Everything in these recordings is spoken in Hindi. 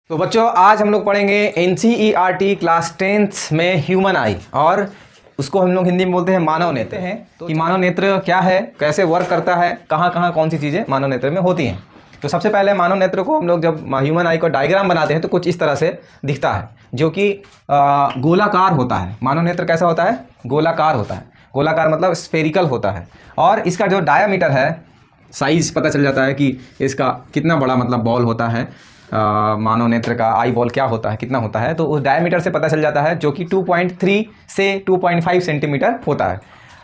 तो बच्चों आज हम लोग पढ़ेंगे NCERT क्लास 10th में ह्यूमन आई, और उसको हम लोग हिंदी में बोलते हैं मानव नेत्र हैं। तो कि मानव नेत्र क्या है, कैसे वर्क करता है, कहाँ कहाँ कौन सी चीज़ें मानव नेत्र में होती हैं। तो सबसे पहले मानव नेत्र को हम लोग जब ह्यूमन आई को डायग्राम बनाते हैं तो कुछ इस तरह से दिखता है, जो कि गोलाकार होता है। मानव नेत्र कैसा होता है? गोलाकार होता है। गोलाकार मतलब स्फेरिकल होता है। और इसका जो डायामीटर है, साइज़ पता चल जाता है कि इसका कितना बड़ा मतलब बॉल होता है। मानव नेत्र का आई बॉल क्या होता है, कितना होता है, तो उस डायमीटर से पता चल जाता है, जो कि 2.3 से 2.5 सेंटीमीटर होता है।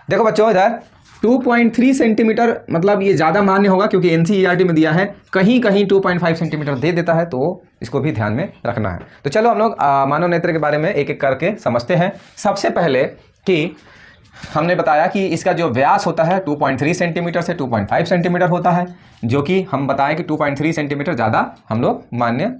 देखो बच्चों, इधर 2.3 सेंटीमीटर मतलब ये ज़्यादा मान्य होगा, क्योंकि NCERT में दिया है। कहीं कहीं 2.5 सेंटीमीटर दे देता है, तो इसको भी ध्यान में रखना है। तो चलो हम लोग मानव नेत्र के बारे में एक एक करके समझते हैं। सबसे पहले कि हमने बताया कि इसका जो व्यास होता है 2.3 सेंटीमीटर से 2.5 सेंटीमीटर होता है, जो कि हम बताएं कि 2.3 सेंटीमीटर ज़्यादा हम लोग मान्य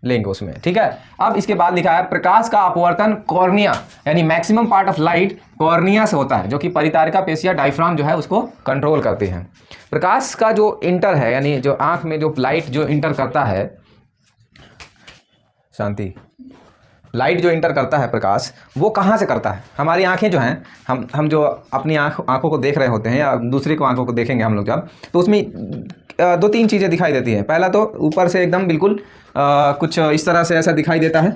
लेंगे उसमें, ठीक है। अब इसके बाद लिखा है प्रकाश का अपवर्तन कॉर्निया, यानी maximum part of light cornea से होता है, जो कि परितारिका पेशियां डायफ्राम जो है उसको कंट्रोल करती हैं। प्रकाश का जो इंटर है, यानी जो आँख में जो लाइट जो इंटर करता है, शांति, लाइट जो इंटर करता है प्रकाश, वो कहाँ से करता है? हमारी आंखें जो हैं, हम जो अपनी आंखों को देख रहे होते हैं या दूसरे को आंखों को देखेंगे हम लोग जब, तो उसमें दो तीन चीज़ें दिखाई देती हैं। पहला तो ऊपर से एकदम बिल्कुल कुछ इस तरह से ऐसा दिखाई देता है।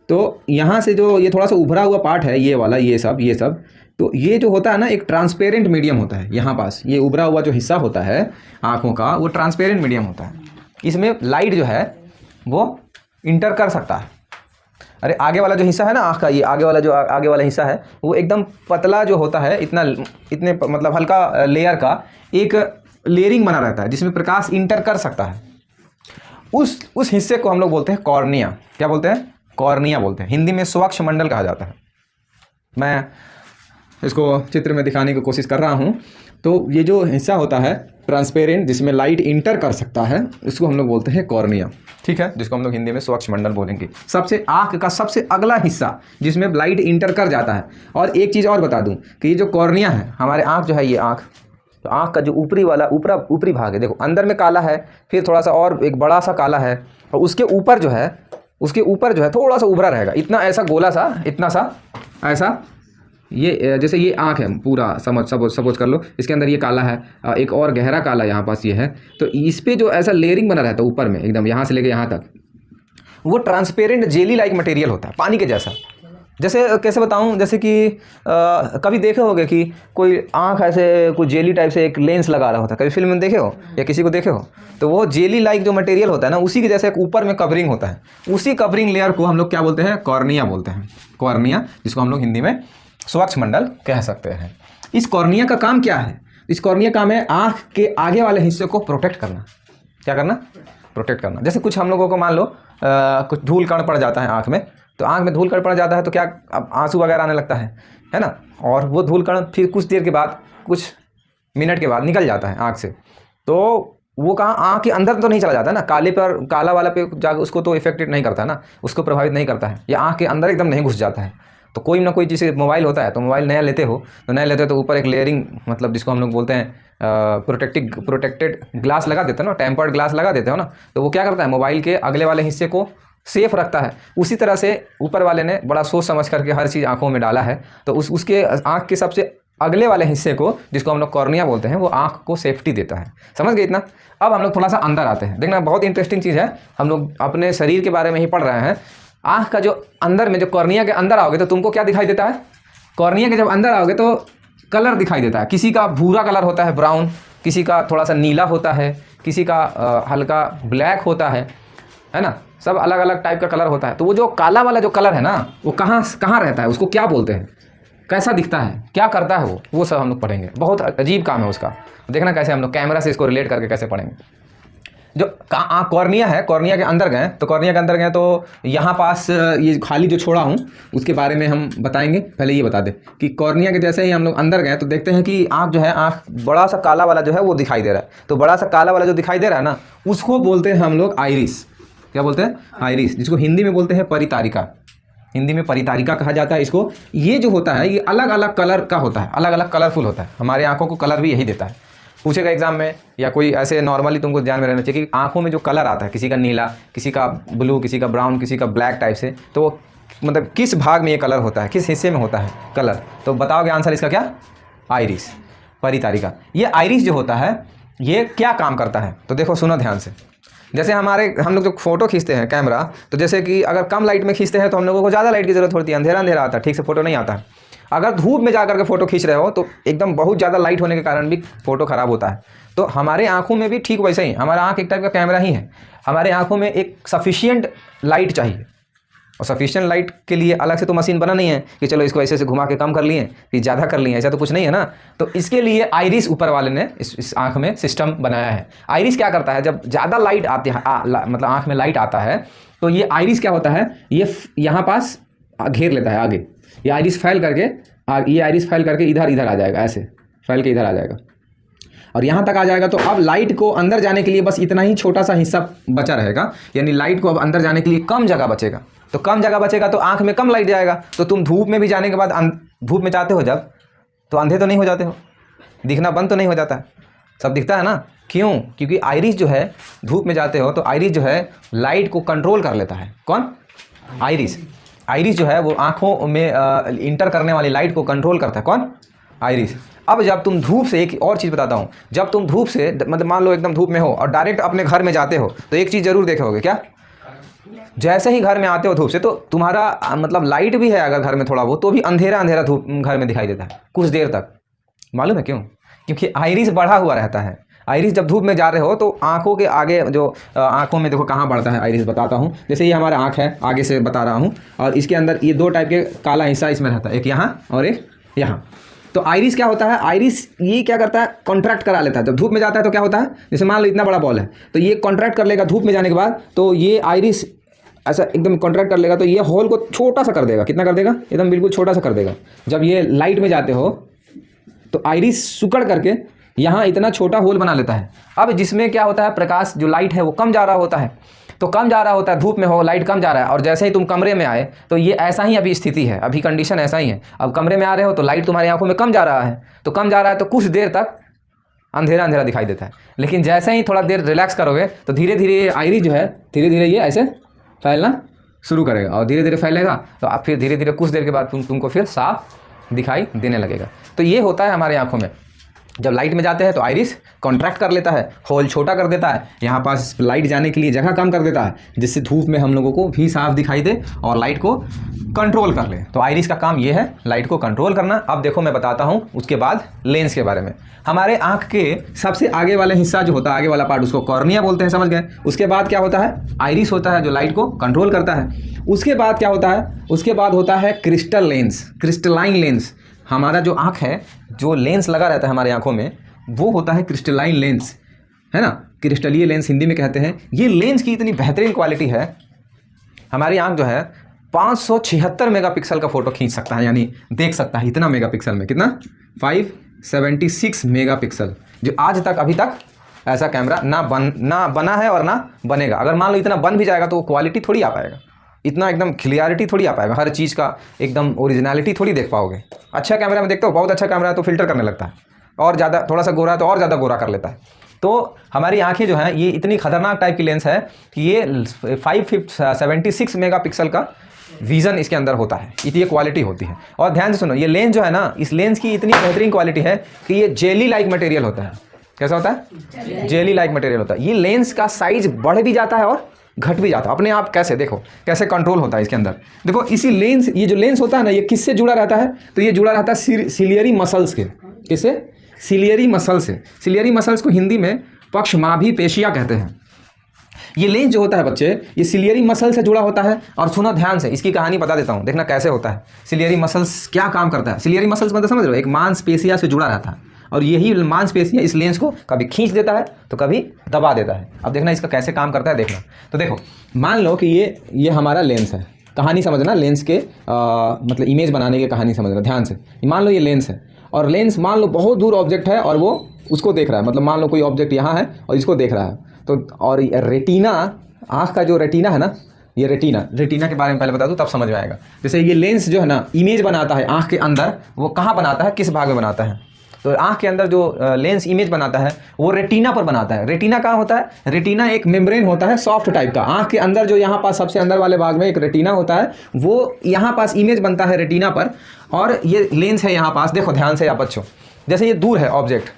तो यहाँ से जो ये थोड़ा सा उभरा हुआ पार्ट है, ये वाला, ये सब, तो ये जो होता है ना, एक ट्रांसपेरेंट मीडियम होता है। यहाँ पास ये उभरा हुआ जो हिस्सा होता है आँखों का, वो ट्रांसपेरेंट मीडियम होता है। इसमें लाइट जो है वो इंटर कर सकता है। अरे आगे वाला जो हिस्सा है ना आँख का, ये आगे वाला हिस्सा है, वो एकदम पतला जो होता है, इतने मतलब हल्का लेयर का एक लेयरिंग बना रहता है, जिसमें प्रकाश इंटर कर सकता है। उस हिस्से को हम लोग बोलते हैं कॉर्निया। क्या बोलते हैं? कॉर्निया बोलते हैं। हिंदी में स्वच्छ मंडल कहा जाता है। मैं इसको चित्र में दिखाने की कोशिश कर रहा हूँ। तो ये जो हिस्सा होता है ट्रांसपेरेंट, जिसमें लाइट इंटर कर सकता है, उसको हम लोग बोलते हैं कॉर्निया, ठीक है, जिसको हम लोग हिंदी में स्वच्छ मंडल बोलेंगे। सबसे आँख का सबसे अगला हिस्सा जिसमें लाइट इंटर कर जाता है। और एक चीज़ और बता दूं कि ये जो कॉर्निया है, हमारे आँख जो है, ये आँख, तो आँख का जो ऊपरी वाला ऊपरी भाग है, देखो अंदर में काला है, फिर थोड़ा सा और एक बड़ा सा काला है, और उसके ऊपर जो है थोड़ा सा उभरा रहेगा, इतना ऐसा गोला सा, इतना सा ऐसा। ये जैसे ये आँख है पूरा, सपोज कर लो, इसके अंदर ये काला है, एक और गहरा काला यहाँ पास ये है। तो इस पे जो ऐसा लेयरिंग बना रहता है ऊपर में, एकदम यहाँ से लेके यहाँ तक, वो ट्रांसपेरेंट जेली लाइक मटेरियल होता है, पानी के जैसा। जैसे कैसे बताऊँ, जैसे कि कभी देखे होगे कि कोई आँख ऐसे कोई जेली टाइप से एक लेंस लगा रहा होता है, कभी फिल्म में देखे हो या किसी को देखे हो, तो वो जेली लाइक जो मटेरियल होता है ना, उसी के जैसे एक ऊपर में कवरिंग होता है। उसी कवरिंग लेयर को हम लोग क्या बोलते हैं? कॉर्निया बोलते हैं। कॉर्निया, जिसको हम लोग हिंदी में स्वच्छ मंडल कह सकते हैं। इस कॉर्निया का काम क्या है? इस कॉर्निया का काम है आँख के आगे वाले हिस्से को प्रोटेक्ट करना। क्या करना? प्रोटेक्ट करना। जैसे कुछ हम लोगों को मान लो कुछ धूल कण पड़ जाता है आँख में, तो आँख में धूल कण पड़ जाता है तो क्या, अब आंसू वगैरह आने लगता है ना, और वो धूल कण फिर कुछ देर के बाद, कुछ मिनट के बाद निकल जाता है आँख से। तो वो कहाँ, आँख के अंदर तो नहीं चला जाता ना, काला वाला पे जाकर उसको तो इफेक्टेड नहीं करता ना, उसको प्रभावित नहीं करता है, या आँख के अंदर एकदम नहीं घुस जाता है। तो कोई ना कोई, जैसे मोबाइल होता है, तो मोबाइल नया लेते हो तो ऊपर एक लेयरिंग, मतलब जिसको हम लोग बोलते हैं प्रोटेक्टेड ग्लास लगा देते हो ना, टेम्पर्ड ग्लास लगा देते हो ना, तो वो क्या करता है, मोबाइल के अगले वाले हिस्से को सेफ रखता है। उसी तरह से ऊपर वाले ने बड़ा सोच समझ करके हर चीज़ आँखों में डाला है, तो उसके आँख के सबसे अगले वाले हिस्से को, जिसको हम लोग कॉर्निया बोलते हैं, वो आँख को सेफ्टी देता है। समझ गए इतना? अब हम लोग थोड़ा सा अंदर आते हैं। देखना बहुत इंटरेस्टिंग चीज़ है, हम लोग अपने शरीर के बारे में ही पढ़ रहे हैं। आँख का जो अंदर में, जो कॉर्निया के अंदर आओगे तो तुमको क्या दिखाई देता है? कॉर्निया के जब अंदर आओगे तो कलर दिखाई देता है। किसी का भूरा कलर होता है, ब्राउन, किसी का थोड़ा सा नीला होता है, किसी का हल्का ब्लैक होता है ना, सब अलग अलग टाइप का कलर होता है। तो वो जो काला वाला जो कलर है ना, वो कहाँ रहता है, उसको क्या बोलते हैं, कैसा दिखता है, क्या करता है वो सब हम लोग पढ़ेंगे। बहुत अजीब काम है उसका, देखना कैसे हम लोग कैमरा से इसको रिलेट करके कैसे पढ़ेंगे। जो कॉर्निया है, कॉर्निया के अंदर गए तो यहाँ पास ये खाली जो छोड़ा हूँ उसके बारे में हम बताएंगे। पहले ये बता दें कि कॉर्निया के जैसे ही हम लोग अंदर गए तो देखते हैं कि आँख जो है, आँख बड़ा सा काला वाला जो है वो दिखाई दे रहा है। तो बड़ा सा काला वाला जो दिखाई दे रहा है ना, उसको बोलते हैं हम लोग आइरिस। क्या बोलते हैं? आइरिस, जिसको हिंदी में बोलते हैं परितारिका। हिंदी में परितारिका कहा जाता है इसको। ये जो होता है, ये अलग अलग कलर का होता है, अलग अलग कलरफुल होता है। हमारे आँखों को कलर भी यही देता है। पूछेगा एग्जाम में, या कोई ऐसे नॉर्मली तुमको ध्यान में रहना चाहिए कि आंखों में जो कलर आता है, किसी का नीला, किसी का ब्लू, किसी का ब्राउन, किसी का ब्लैक टाइप से, तो वो मतलब किस भाग में ये कलर होता है, किस हिस्से में होता है कलर, तो बताओगे आंसर इसका क्या? आइरिस, परितारिका। ये आइरिस जो होता है ये क्या काम करता है? तो देखो सुनो ध्यान से। जैसे हम लोग जो फोटो खींचते हैं कैमरा, तो जैसे कि अगर कम लाइट में खींचते हैं तो हम लोगों को ज़्यादा लाइट की ज़रूरत होती है, अंधेरा अंधेरा आता है, ठीक से फोटो नहीं आता है। अगर धूप में जा करके फ़ोटो खींच रहे हो तो एकदम बहुत ज़्यादा लाइट होने के कारण भी फ़ोटो ख़राब होता है। तो हमारे आँखों में भी ठीक वैसे ही, हमारा आँख एक टाइप का कैमरा ही है। हमारे आँखों में एक सफिशिएंट लाइट चाहिए, और सफिशिएंट लाइट के लिए अलग से तो मशीन बना नहीं है कि चलो इसको ऐसे घुमा के कम कर लिए फिर ज़्यादा कर लिए, ऐसा तो कुछ नहीं है ना। तो इसके लिए आइरिस ऊपर वाले ने इस आँख में सिस्टम बनाया है। आइरिस क्या करता है, जब ज़्यादा लाइट आती है मतलब आँख में लाइट आता है, तो ये आइरिस क्या होता है, ये यहाँ पास घेर लेता है आगे। ये आइरिस फैल करके इधर आ जाएगा, ऐसे फैल के इधर आ जाएगा और यहाँ तक आ जाएगा। तो अब लाइट को अंदर जाने के लिए बस इतना ही छोटा सा हिस्सा बचा रहेगा, यानी लाइट को अब अंदर जाने के लिए कम जगह बचेगा। तो कम जगह बचेगा तो आंख में कम लाइट जाएगा। तो तुम धूप में भी जाने के बाद धूप में जाते हो जब, तो अंधे तो नहीं हो जाते हो, दिखना बंद तो नहीं हो जाता, सब दिखता है ना। क्यों? क्योंकि आइरिस जो है, धूप में जाते हो तो आइरिस जो है लाइट को कंट्रोल कर लेता है। कौन? आइरिस जो है वो आंखों में इंटर करने वाली लाइट को कंट्रोल करता है। कौन? आइरिस। अब जब तुम धूप से, एक और चीज़ बताता हूँ, जब तुम धूप से मतलब मान लो एकदम धूप में हो और डायरेक्ट अपने घर में जाते हो, तो एक चीज़ जरूर देखोगे, क्या? जैसे ही घर में आते हो धूप से, तो तुम्हारा मतलब लाइट भी है अगर घर में थोड़ा बहुत, तो भी अंधेरा अंधेरा धूप घर में दिखाई देता है कुछ देर तक। मालूम है क्यों? क्योंकि आइरिस बढ़ा हुआ रहता है। आइरिस जब धूप में जा रहे हो तो आंखों के आगे जो आंखों में देखो कहाँ बढ़ता है आइरिस, बताता हूँ। जैसे ये हमारा आंख है, आगे से बता रहा हूँ, और इसके अंदर ये दो टाइप के काला हिस्सा इसमें रहता है, एक यहाँ और एक यहाँ। तो आइरिस क्या होता है, आइरिस ये क्या करता है, कॉन्ट्रैक्ट करा लेता है। जब धूप में जाता है तो क्या होता है, जैसे मान लो इतना बड़ा बॉल है, तो ये कॉन्ट्रैक्ट कर लेगा धूप में जाने के बाद, तो ये आइरिस ऐसा एकदम कॉन्ट्रैक्ट कर लेगा, तो ये होल को छोटा सा कर देगा। कितना कर देगा? एकदम बिल्कुल छोटा सा कर देगा। जब ये लाइट में जाते हो तो आइरिस सुकड़ करके यहाँ इतना छोटा होल बना लेता है। अब जिसमें क्या होता है, प्रकाश जो लाइट है वो कम जा रहा होता है, तो कम जा रहा होता है, धूप में हो लाइट कम जा रहा है, और जैसे ही तुम कमरे में आए तो ये ऐसा ही अभी स्थिति है, अभी कंडीशन ऐसा ही है। अब कमरे में आ रहे हो तो लाइट तुम्हारी आंखों में कम जा रहा है, तो कम जा रहा है तो कुछ देर तक अंधेरा अंधेरा दिखाई देता है। लेकिन जैसे ही थोड़ा देर रिलैक्स करोगे तो धीरे धीरे ये आइरिस जो है, धीरे धीरे ये ऐसे फैलना शुरू करेगा, और धीरे धीरे फैलेगा तो आप फिर धीरे धीरे कुछ देर के बाद तुमको फिर साफ दिखाई देने लगेगा। तो ये होता है हमारे आंखों में। जब लाइट में जाते हैं तो आइरिस कॉन्ट्रैक्ट कर लेता है, होल छोटा कर देता है, यहाँ पास लाइट जाने के लिए जगह कम कर देता है, जिससे धूप में हम लोगों को भी साफ दिखाई दे और लाइट को कंट्रोल कर ले। तो आइरिस का काम ये है, लाइट को कंट्रोल करना। अब देखो मैं बताता हूँ उसके बाद लेंस के बारे में। हमारे आँख के सबसे आगे वाला हिस्सा जो होता है, आगे वाला पार्ट, उसको कॉर्निया बोलते हैं, समझ गए। उसके बाद क्या होता है, आइरिस होता है जो लाइट को कंट्रोल करता है। उसके बाद क्या होता है, उसके बाद होता है क्रिस्टल लेंस, क्रिस्टलाइन लेंस। हमारा जो आँख है, जो लेंस लगा रहता है हमारे आँखों में, वो होता है क्रिस्टलाइन लेंस, है ना, क्रिस्टलीय लेंस हिंदी में कहते हैं। ये लेंस की इतनी बेहतरीन क्वालिटी है, हमारी आँख जो है 576 मेगापिक्सल का फ़ोटो खींच सकता है, यानी देख सकता है इतना मेगापिक्सल में। कितना? 576 मेगापिक्सल, जो आज तक अभी तक ऐसा कैमरा ना बना है और ना बनेगा। अगर मान लो इतना बन भी जाएगा तो क्वालिटी थोड़ी आ पाएगा, इतना एकदम क्लियरिटी थोड़ी आ पाएगा, हर चीज़ का एकदम ओरिजिनलिटी थोड़ी देख पाओगे। अच्छा कैमरा में देखते हो, बहुत अच्छा कैमरा है तो फिल्टर करने लगता है, और ज़्यादा थोड़ा सा गोरा है तो और ज़्यादा गोरा कर लेता है। तो हमारी आंखें जो हैं ये इतनी खतरनाक टाइप की लेंस है कि ये 576 मेगापिक्सल का विज़न इसके अंदर होता है, इतनी क्वालिटी होती है। और ध्यान से सुनो, ये लेंस जो है ना, इस लेंस की इतनी बेहतरीन क्वालिटी है कि ये जेली लाइक मटेरियल होता है। कैसा होता है? जेली लाइक मटेरियल होता है। ये लेंस का साइज बढ़ भी जाता है और घट भी जाता है अपने आप। कैसे? देखो कैसे कंट्रोल होता है इसके अंदर। देखो इसी लेंस, ये जो लेंस होता है ना, ये किससे जुड़ा रहता है, तो ये जुड़ा रहता है सिलियरी मसल्स के। किससे? सिलियरी मसल से। सिलियरी मसल्स को हिंदी में पक्षमाभी पेशियाँ कहते हैं। ये लेंस जो होता है बच्चे, ये सिलियरी मसल से जुड़ा होता है। और सुनो ध्यान से, इसकी कहानी बता देता हूँ, देखना कैसे होता है। सिलियरी मसल्स क्या काम करता है। सिलियरी मसल्स मतलब समझ रहे हो, एक मांसपेशिया से जुड़ा रहता है, और यही मांसपेशियाँ इस लेंस को कभी खींच देता है तो कभी दबा देता है। अब देखना इसका कैसे काम करता है, देखना। तो देखो मान लो कि ये हमारा लेंस है, कहानी समझना, लेंस के मतलब इमेज बनाने की कहानी समझना ध्यान से। मान लो ये लेंस है, और लेंस मान लो बहुत दूर ऑब्जेक्ट है और वो उसको देख रहा है, मतलब मान लो कोई ऑब्जेक्ट यहाँ है और इसको देख रहा है। तो और रेटिना, आँख का जो रेटिना है ना, ये रेटिना के बारे में पहले बता दूँ तब समझ में आएगा। जैसे ये लेंस जो है ना, इमेज बनाता है आँख के अंदर, वो कहाँ बनाता है, किस भाग में बनाता है, तो आंख के अंदर जो लेंस इमेज बनाता है वो रेटिना पर बनाता है। रेटिना कहाँ होता है? रेटिना एक मेम्ब्रेन होता है सॉफ्ट टाइप का। आंख के अंदर जो यहाँ पास सबसे अंदर वाले भाग में एक रेटिना होता है, वो यहाँ पास इमेज बनता है रेटिना पर, और ये लेंस है यहाँ पास। देखो ध्यान से आप बच्चों, जैसे ये दूर है ऑब्जेक्ट,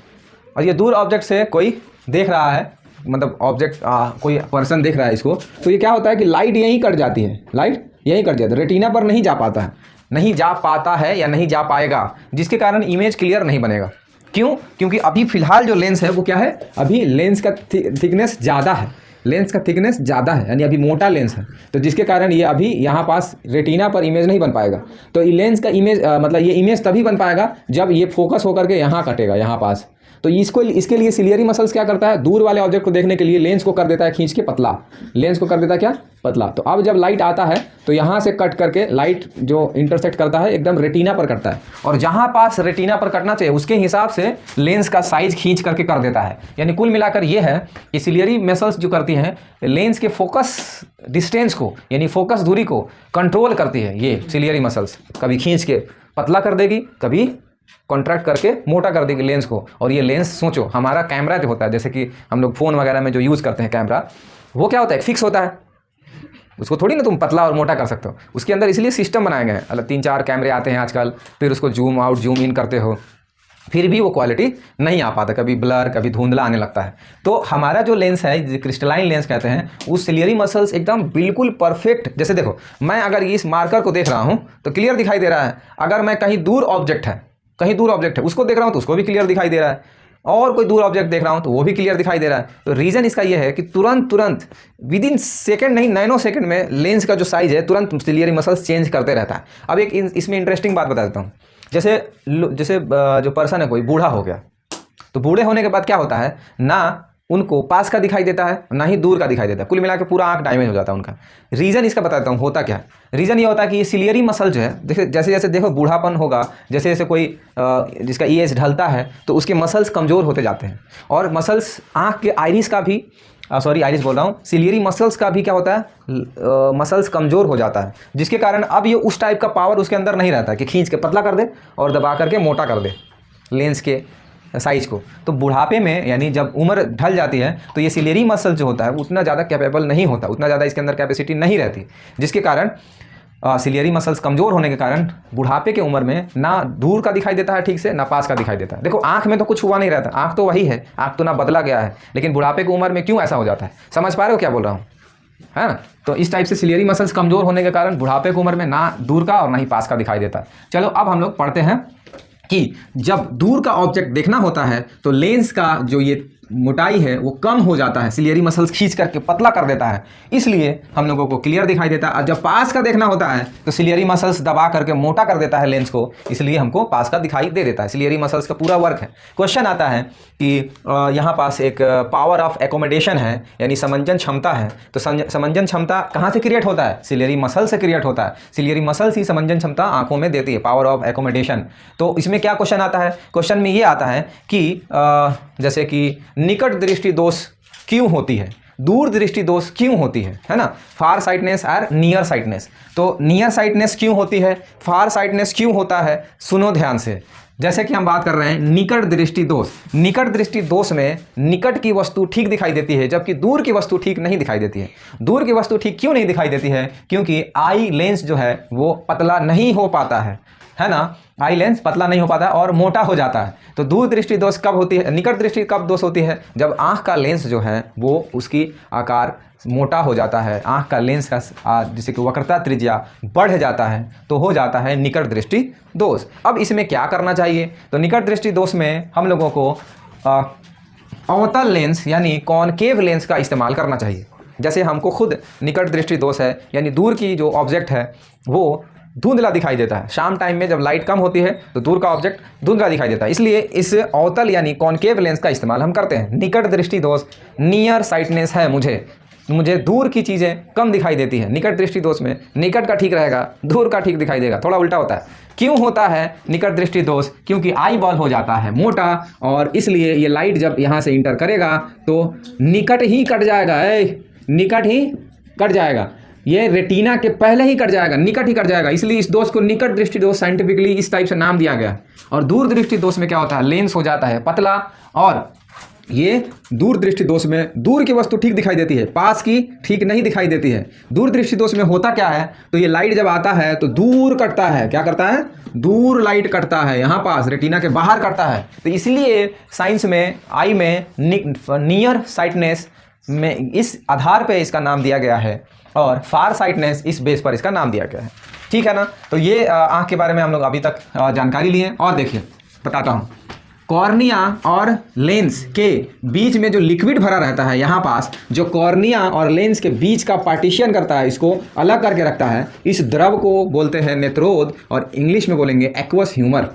और ये दूर ऑब्जेक्ट से कोई देख रहा है, मतलब ऑब्जेक्ट कोई पर्सन देख रहा है इसको, तो ये क्या होता है कि लाइट यहीं कट जाती है, लाइट यहीं कट जाती है, रेटिना पर नहीं जा पाता है, नहीं जा पाता है या नहीं जा पाएगा, जिसके कारण इमेज क्लियर नहीं बनेगा। क्यों? क्योंकि अभी फिलहाल जो लेंस है वो क्या है, अभी लेंस का थिकनेस ज़्यादा है, लेंस का थिकनेस ज़्यादा है, यानी अभी मोटा लेंस है, तो जिसके कारण ये अभी यहाँ पास रेटिना पर इमेज नहीं बन पाएगा। तो ये लेंस का इमेज मतलब ये इमेज तभी बन पाएगा जब ये फोकस होकर के यहाँ कटेगा, यहाँ पास। तो इसके लिए सिलियरी मसल्स क्या करता है, दूर वाले ऑब्जेक्ट को देखने के लिए लेंस को कर देता है खींच के पतला, लेंस को कर देता है क्या, पतला। तो अब जब लाइट आता है तो यहाँ से कट करके लाइट जो इंटरसेक्ट करता है एकदम रेटिना पर कटता है, और जहाँ पास रेटिना पर कटना चाहिए उसके हिसाब से लेंस का साइज खींच करके कर देता है। यानी कुल मिलाकर ये है कि सिलियरी मसल्स जो करती हैं लेंस के फोकस डिस्टेंस को, यानी फोकस दूरी को कंट्रोल करती है। ये सिलियरी मसल्स कभी खींच के पतला कर देगी, कभी कॉन्ट्रैक्ट करके मोटा कर देगी लेंस को। और ये लेंस सोचो, हमारा कैमरा जो होता है, जैसे कि हम लोग फ़ोन वगैरह में जो यूज़ करते हैं कैमरा, वो क्या होता है, फिक्स होता है, उसको थोड़ी ना तुम पतला और मोटा कर सकते हो। उसके अंदर इसलिए सिस्टम बनाए गए हैं, अलग 3-4 कैमरे आते हैं आजकल, फिर उसको जूम आउट जूम इन करते हो, फिर भी वो क्वालिटी नहीं आ पाता, कभी ब्लर कभी धुंधला आने लगता है। तो हमारा जो लेंस है, क्रिस्टलाइन लेंस कहते हैं, उस सिलियरी मसल्स एकदम बिल्कुल परफेक्ट। जैसे देखो, मैं अगर इस मार्कर को देख रहा हूँ तो क्लियर दिखाई दे रहा है, अगर मैं कहीं दूर ऑब्जेक्ट है, कहीं दूर ऑब्जेक्ट है उसको देख रहा हूँ तो उसको भी क्लियर दिखाई दे रहा है, और कोई दूर ऑब्जेक्ट देख रहा हूँ तो वो भी क्लियर दिखाई दे रहा है। तो रीज़न इसका ये है कि तुरंत विद इन सेकेंड नहीं, नैनो सेकेंड में लेंस का जो साइज है तुरंत सिलियरी मसल्स चेंज करते रहता है। अब एक इसमें इंटरेस्टिंग बात बता देता हूँ। जैसे जो पर्सन है, कोई बूढ़ा हो गया, तो बूढ़े होने के बाद क्या होता है, ना उनको पास का दिखाई देता है ना ही दूर का दिखाई देता है, कुल मिला के पूरा आंख डैमेज हो जाता है उनका। रीज़न इसका बताता हूँ होता क्या है। रीज़न ये होता है कि ये सिलियरी मसल जो है, जैसे जैसे देखो बूढ़ापन होगा, जैसे जैसे कोई जिसका एज ढलता है तो उसके मसल्स कमज़ोर होते जाते हैं, और मसल्स आँख के आइरिस का भी आइरिस बोल रहा हूँ, सिलियरी मसल्स का भी क्या होता है, मसल्स कमज़ोर हो जाता है, जिसके कारण अब ये उस टाइप का पावर उसके अंदर नहीं रहता कि खींच के पतला कर दे और दबा करके मोटा कर दे लेंस के साइज को। तो बुढ़ापे में, यानी जब उम्र ढल जाती है, तो ये सिलियरी मसल जो होता है उतना ज़्यादा कैपेबल नहीं होता, उतना ज़्यादा इसके अंदर कैपेसिटी नहीं रहती, जिसके कारण सिलियरी मसल्स कमज़ोर होने के कारण बुढ़ापे के उम्र में ना दूर का दिखाई देता है ठीक से, ना पास का दिखाई देता है। देखो आंख में तो कुछ हुआ नहीं रहता, आंख तो वही है, आंख तो ना बदला गया है, लेकिन बुढ़ापे की उम्र में क्यों ऐसा हो जाता है, समझ पा रहे हो क्या बोल रहा हूँ, है ना। तो इस टाइप से सिलियरी मसल्स कमज़ोर होने के कारण बुढ़ापे की उम्र में ना दूर का और ना ही पास का दिखाई देता है। चलो अब हम लोग पढ़ते हैं कि जब दूर का ऑब्जेक्ट देखना होता है तो लेंस का जो ये मोटाई है वो कम हो जाता है, सिलियरी मसल्स खींच करके पतला कर देता है, इसलिए हम लोगों को क्लियर दिखाई देता है। और जब पास का देखना होता है तो सिलियरी मसल्स दबा करके मोटा कर देता है लेंस को, इसलिए हमको पास का दिखाई दे देता है। सिलियरी मसल्स का पूरा वर्क है। क्वेश्चन आता है कि यहाँ पास एक पावर ऑफ एकोमोडेशन है, यानी समंजन क्षमता है, तो समंजन क्षमता कहाँ से क्रिएट होता है, सिलियरी मसल से क्रिएट होता है। सिलियरी मसल्स ही समंजन क्षमता आंखों में देती है, पावर ऑफ एकोमोडेशन। तो इसमें क्या क्वेश्चन आता है, क्वेश्चन में ये आता है कि जैसे कि निकट दृष्टि दोष क्यों होती है, दूर दृष्टि दोष क्यों होती है ना, फार साइटनेस और नियर साइटनेस। तो नियर साइटनेस क्यों होती है, फार साइटनेस क्यों होता है, सुनो ध्यान से। जैसे कि हम बात कर रहे हैं निकट दृष्टि दोष, निकट दृष्टि दोष में निकट की वस्तु ठीक दिखाई देती है जबकि दूर की वस्तु ठीक नहीं दिखाई देती है। दूर की वस्तु ठीक क्यों नहीं दिखाई देती है, क्योंकि आई लेंस जो है वो पतला नहीं हो पाता है ना, आई लेंस पतला नहीं हो पाता और मोटा हो जाता है। तो दूर दृष्टि दोष कब होती है, निकट दृष्टि कब दोष होती है, जब आँख का लेंस जो है वो उसकी आकार मोटा हो जाता है, आँख का लेंस का जैसे कि वक्रता त्रिज्या बढ़ जाता है, तो हो जाता है निकट दृष्टि दोष। अब इसमें क्या करना चाहिए, तो निकट दृष्टि दोष में हम लोगों को अवतल लेंस यानी कॉनकेव लेंस का इस्तेमाल करना चाहिए। जैसे हमको खुद निकट दृष्टि दोष है, यानी दूर की जो ऑब्जेक्ट है वो धुंधला दिखाई देता है, शाम टाइम में जब लाइट कम होती है तो दूर का ऑब्जेक्ट धुंधला दिखाई देता है, इसलिए इस अवतल यानी कॉनकेव लेंस का इस्तेमाल हम करते हैं। निकट दृष्टि दोष नियर साइटनेस है, मुझे दूर की चीज़ें कम दिखाई देती है। निकट दृष्टि दोष में निकट का ठीक रहेगा, दूर का ठीक दिखाई देगा, थोड़ा उल्टा होता है। क्यों होता है निकट दृष्टि दोष, क्योंकि आई बॉल हो जाता है मोटा, और इसलिए ये लाइट जब यहाँ से इंटर करेगा तो निकट ही कट जाएगा, निकट ही कट जाएगा। ये रेटिना के पहले ही कट जाएगा, निकट ही कट जाएगा, इसलिए इस दोष को निकट दृष्टि दोष साइंटिफिकली इस टाइप से नाम दिया गया। और दूर दृष्टि दोष में क्या होता है, लेंस हो जाता है पतला, और ये दूर दृष्टि दोष में दूर की वस्तु ठीक दिखाई देती है, पास की ठीक नहीं दिखाई देती है। दूर दृष्टि दोष में होता क्या है, तो ये लाइट जब आता है तो दूर कटता है, क्या करता है, दूर लाइट कटता है, यहाँ पास रेटिना के बाहर कटता है। तो इसलिए साइंस में आई में नियर साइटनेस में इस आधार पे इसका नाम दिया गया है, और फार साइटनेस इस बेस पर इसका नाम दिया गया है। ठीक है ना। तो ये आँख के बारे में हम लोग अभी तक जानकारी लिए। और देखिए बताता हूँ, कॉर्निया और लेंस के बीच में जो लिक्विड भरा रहता है, यहाँ पास जो कॉर्निया और लेंस के बीच का पार्टीशन करता है, इसको अलग करके रखता है, इस द्रव को बोलते हैं नेत्रोद, और इंग्लिश में बोलेंगे एक्वस ह्यूमर,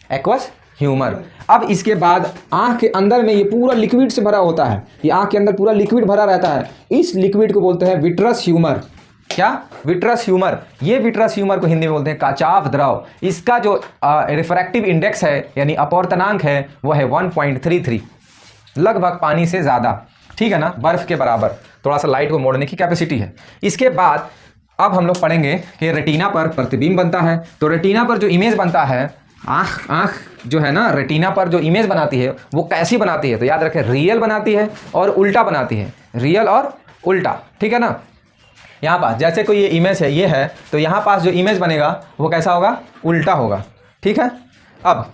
एक्वस ह्यूमर। अब इसके बाद आँख के अंदर में ये पूरा लिक्विड से भरा होता है, ये आँख के अंदर पूरा लिक्विड भरा रहता है, इस लिक्विड को बोलते हैं विट्रस ह्यूमर। क्या, विट्रस ह्यूमर। ये विट्रस ह्यूमर को हिंदी में बोलते हैं काचाभ द्रव। इसका जो रिफ्रैक्टिव इंडेक्स है यानी अपवर्तनांक है वो है 1.33, लगभग पानी से ज़्यादा। ठीक है ना, बर्फ के बराबर, थोड़ा सा लाइट को मोड़ने की कैपेसिटी है। इसके बाद अब हम लोग पढ़ेंगे कि रेटिना पर प्रतिबिंब बनता है। तो रेटिना पर जो इमेज बनता है, आँख जो है ना, रेटिना पर जो इमेज बनाती है वो कैसी बनाती है, तो याद रखें रियल बनाती है और उल्टा बनाती है, रियल और उल्टा। ठीक है ना। यहाँ पास जैसे कोई ये इमेज है, ये है, तो यहाँ पास जो इमेज बनेगा वो कैसा होगा, उल्टा होगा। ठीक है। अब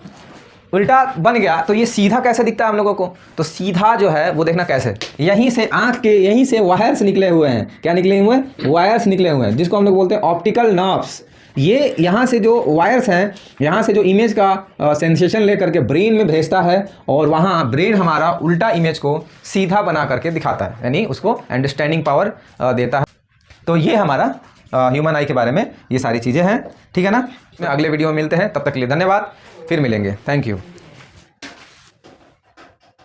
उल्टा बन गया तो ये सीधा कैसे दिखता है हम लोगों को, तो सीधा जो है वो देखना कैसे, यहीं से आँख के यहीं से वायर्स निकले हुए हैं। क्या निकले हुए हैं, वायर्स निकले हुए हैं, जिसको हम लोग बोलते हैं ऑप्टिकल नर्व्स। ये यहाँ से जो वायर्स हैं, यहाँ से जो इमेज का सेंसेशन लेकर के ब्रेन में भेजता है, और वहाँ ब्रेन हमारा उल्टा इमेज को सीधा बना करके दिखाता है, यानी उसको अंडरस्टैंडिंग पावर देता है। तो ये हमारा ह्यूमन आई के बारे में ये सारी चीज़ें हैं। ठीक है ना। अगले वीडियो में मिलते हैं, तब तक के लिए धन्यवाद, फिर मिलेंगे। Thank you.